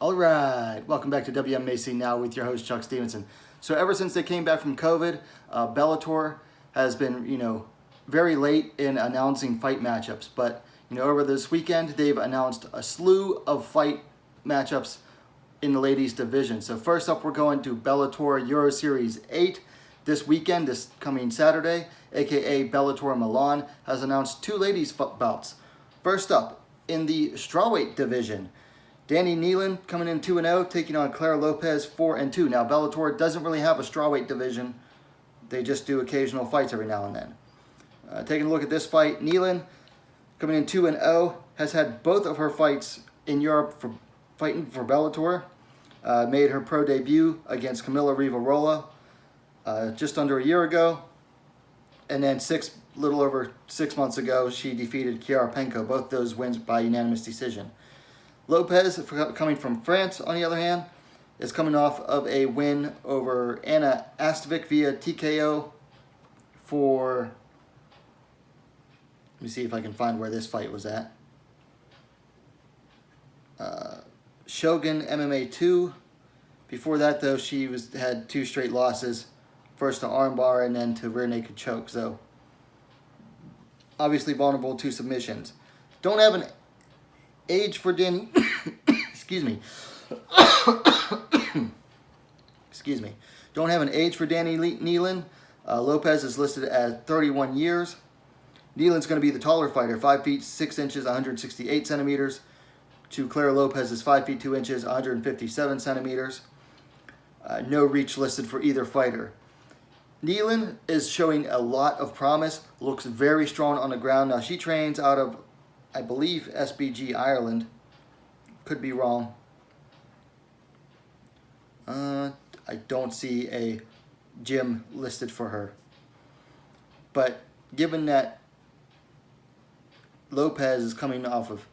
All right, welcome back to WMMA Now with your host Chuck Stevenson. So ever since they came back from COVID, Bellator has been, very late in announcing fight matchups. But over this weekend, they've announced a slew of fight matchups in the ladies division. So first up, we're going to Bellator Euro Series 8 this weekend, this coming Saturday, aka Bellator Milan has announced two ladies bouts. First up, in the strawweight division, Dani Neilan coming in 2-0, taking on Chiara Lopez 4-2. Now, Bellator doesn't really have a strawweight division. They just do occasional fights every now and then. Taking a look at this fight, Neilan coming in 2-0, has had both of her fights in Europe for fighting for Bellator. Made her pro debut against Camila Rivarola just under a year ago. And then little over 6 months ago, she defeated Chiara Penco. Both those wins by unanimous decision. Lopez, coming from France, on the other hand, is coming off of a win over Anna Astvic via TKO for... Let me see if I can find where this fight was at. Shogun MMA 2. Before that, though, she had two straight losses. First to armbar and then to rear naked choke. So, obviously vulnerable to submissions. Don't have an age for Dani... Excuse me. Excuse me. Don't have an age for Dani Neilan. Lopez is listed at 31 years. Neilan's going to be the taller fighter, 5 feet 6 inches, 168 centimeters. To Chiara Lopez is 5 feet 2 inches, 157 centimeters. No reach listed for either fighter. Neilan is showing a lot of promise, looks very strong on the ground. Now, she trains out of, I believe, SBG Ireland. Could be wrong. I don't see a gym listed for her. But given that Lopez is coming off of,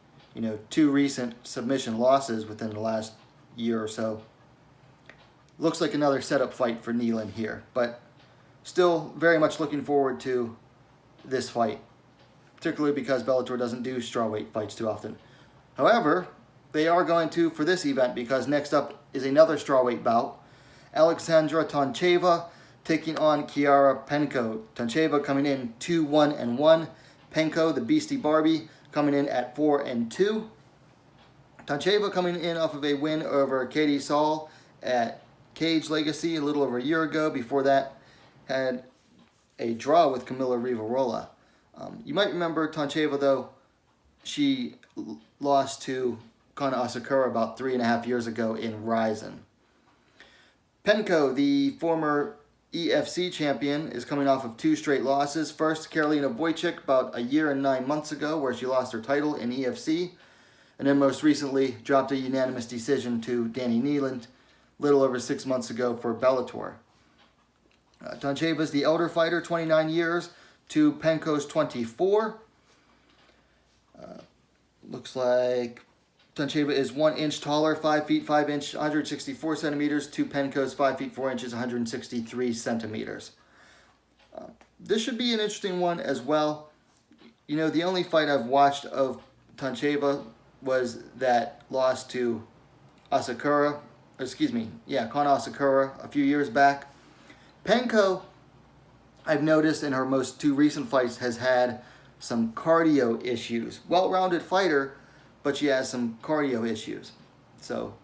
two recent submission losses within the last year or so, looks like another setup fight for Neilan here. But still very much looking forward to this fight, particularly because Bellator doesn't do strawweight fights too often. However, they are going to for this event because next up is another strawweight bout. Alexandra Tancheva taking on Chiara Penco. Tancheva coming in 2-1-1. Penco, the Beastie Barbie, coming in at 4-2. Tancheva coming in off of a win over Katie Saul at Cage Legacy a little over a year ago. Before that, had a draw with Camila Rivarola. You might remember Tancheva, though, she lost to Kana Asakura about 3.5 years ago in Ryzen. Penco, the former EFC champion, is coming off of 2 straight losses. First, Karolina Wojcik about a year and 9 months ago, where she lost her title in EFC. And then most recently, dropped a unanimous decision to Dani Neilan a little over 6 months ago for Bellator. Tancheva is the elder fighter, 29 years, to Penco's 24. Looks like Tancheva is 1 inch taller, 5 feet 5 inches, 164 centimeters, to Penco's 5 feet 4 inches, 163 centimeters. This should be an interesting one as well. The only fight I've watched of Tancheva was that loss to Kana Asakura a few years back. Penco, I've noticed in her most 2 recent fights, has had some cardio issues. Well-rounded fighter, but she has some cardio issues. So,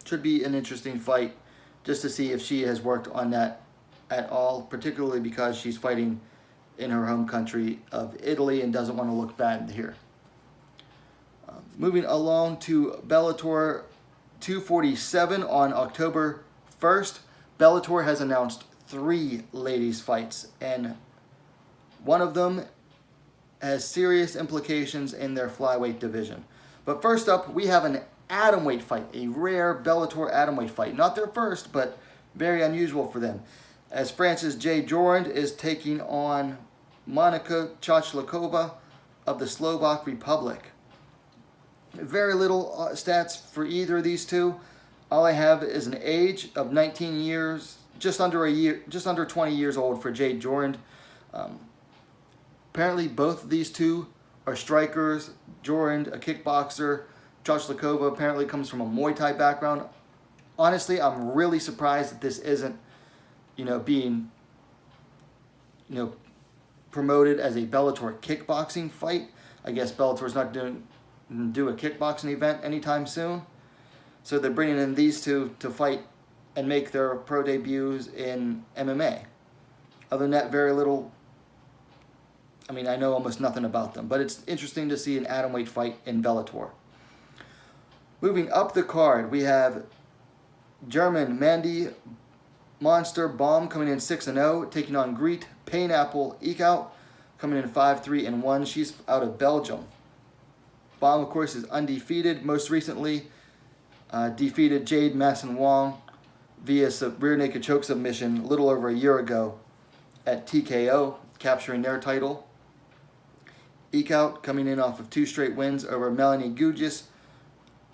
should be an interesting fight just to see if she has worked on that at all, particularly because she's fighting in her home country of Italy and doesn't want to look bad here. Moving along to Bellator 247 on October 1st, Bellator has announced 3 ladies fights, and one of them has serious implications in their flyweight division. But first up, we have an atomweight fight, a rare Bellator atomweight fight. Not their first, but very unusual for them, as Frances J. Jorand is taking on Monika Chachlikova of the Slovak Republic. Very little stats for either of these two. All I have is an age of 19 years, just under 20 years old for Jade Jorand. Apparently both of these two are strikers. Jorand, a kickboxer, Chachlikova apparently comes from a Muay Thai background. Honestly, I'm really surprised that this isn't, being, promoted as a Bellator kickboxing fight. I guess Bellator's not do a kickboxing event anytime soon. So they're bringing in these two to fight and make their pro debuts in MMA. Other than that, very little. I mean, I know almost nothing about them, but it's interesting to see an atomweight fight in Bellator. Moving up the card, we have German Mandy Monster-Baum coming in 6-0, taking on Greek Pineapple Eeekout, coming in 5-3-1. She's out of Belgium. Baum, of course, is undefeated. Most recently, defeated Jade Masson-Wong via rear naked choke submission a little over a year ago at TKO, capturing their title. Eeekout coming in off of 2 straight wins over Melanie Gugis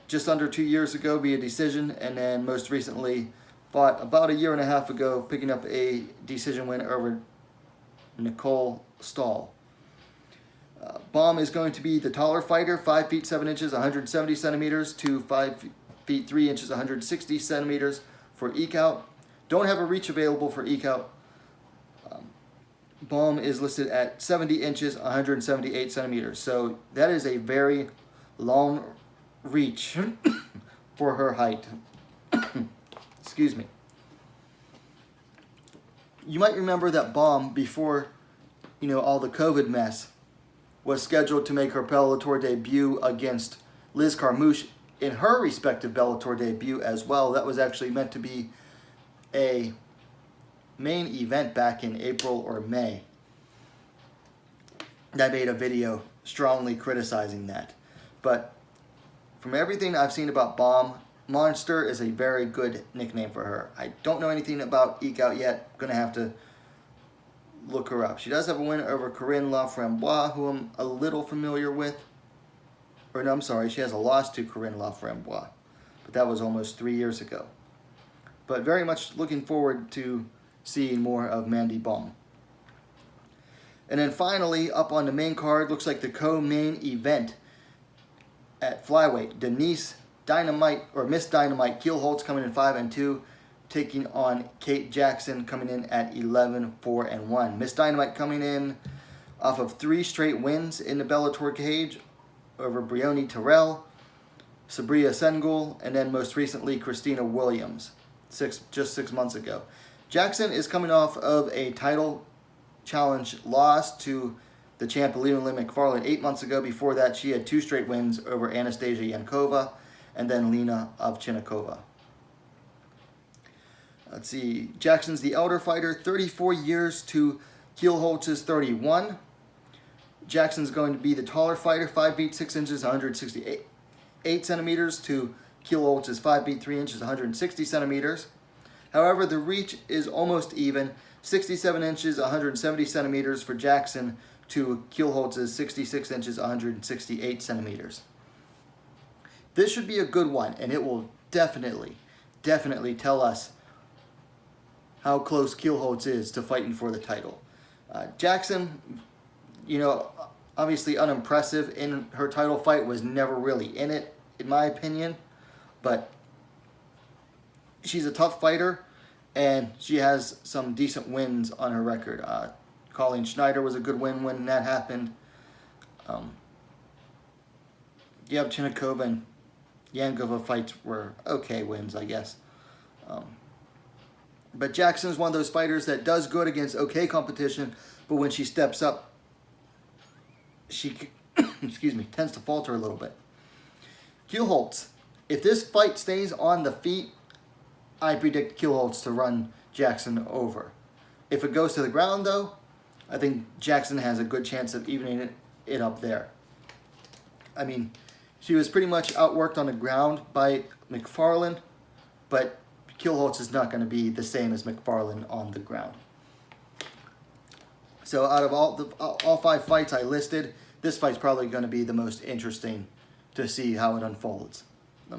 just under 2 years ago via decision, and then most recently fought about a year and a half ago, picking up a decision win over Nicole Stahl. Baum is going to be the taller fighter, 5 feet 7 inches, 170 centimeters, to 5 feet 3 inches, 160 centimeters for Eeekout. Don't have a reach available for Eeekout. Baum is listed at 70 inches, 178 centimeters. So that is a very long reach for her height. Excuse me. You might remember that Baum, before all the COVID mess, was scheduled to make her Bellator debut against Liz Carmouche in her respective Bellator debut as well. That was actually meant to be a main event back in April or May. I made a video strongly criticizing that. But from everything I've seen about Baum, Monster is a very good nickname for her. I don't know anything about Eeekout yet. I'm going to have to look her up. She does have a win over Corinne Laframboise, who I'm a little familiar with. Or no, I'm sorry, she has a loss to Corinne Laframboise. But that was almost 3 years ago. But very much looking forward to seeing more of Mandybaum. And then finally, up on the main card, looks like the co-main event at Flyweight. Denise Dynamite, or Miss Dynamite Keelholtz coming in 5-2, taking on Kate Jackson coming in at 11-4-1. Miss Dynamite coming in off of 3 straight wins in the Bellator cage over Brioni Terrell, Sabria Sengul, and then most recently Christina Williams, just 6 months ago. Jackson is coming off of a title challenge loss to the champ Leland McFarland 8 months ago. Before that, she had 2 straight wins over Anastasia Yankova and then Lena Ovchinnikova. Let's see. Jackson's the elder fighter, 34 years to Keelholtz's 31. Jackson's going to be the taller fighter, 5 feet 6 inches, 168 centimeters, to Keelholtz's 5 feet 3 inches, 160 centimeters. However, the reach is almost even, 67 inches, 170 centimeters for Jackson to Keelholtz's 66 inches, 168 centimeters. This should be a good one, and it will definitely tell us how close Keelholtz is to fighting for the title. Jackson, obviously unimpressive in her title fight, was never really in it, in my opinion, but she's a tough fighter, and she has some decent wins on her record. Colleen Schneider was a good win when that happened. Ovchinnikova and Yankova fights were okay wins, I guess. But Jackson is one of those fighters that does good against okay competition, but when she steps up, she tends to falter a little bit. Keelholtz, if this fight stays on the feet, I predict Keelholtz to run Jackson over. If it goes to the ground, though, I think Jackson has a good chance of evening it up there. I mean, she was pretty much outworked on the ground by McFarland, but Keelholtz is not going to be the same as McFarland on the ground. So out of all 5 fights I listed, this fight's probably going to be the most interesting to see how it unfolds,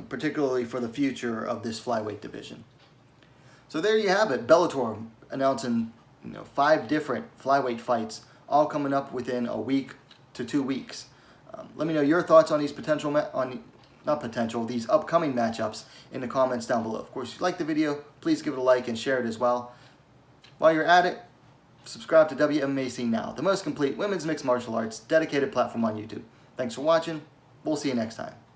particularly for the future of this flyweight division. So there you have it. Bellator announcing 5 different flyweight fights, all coming up within a week to 2 weeks. Let me know your thoughts on these potential not potential, these upcoming matchups in the comments down below. Of course, if you like the video, please give it a like and share it as well. While you're at it, subscribe to WMMA Scene Now, the most complete women's mixed martial arts dedicated platform on YouTube. Thanks for watching. We'll see you next time.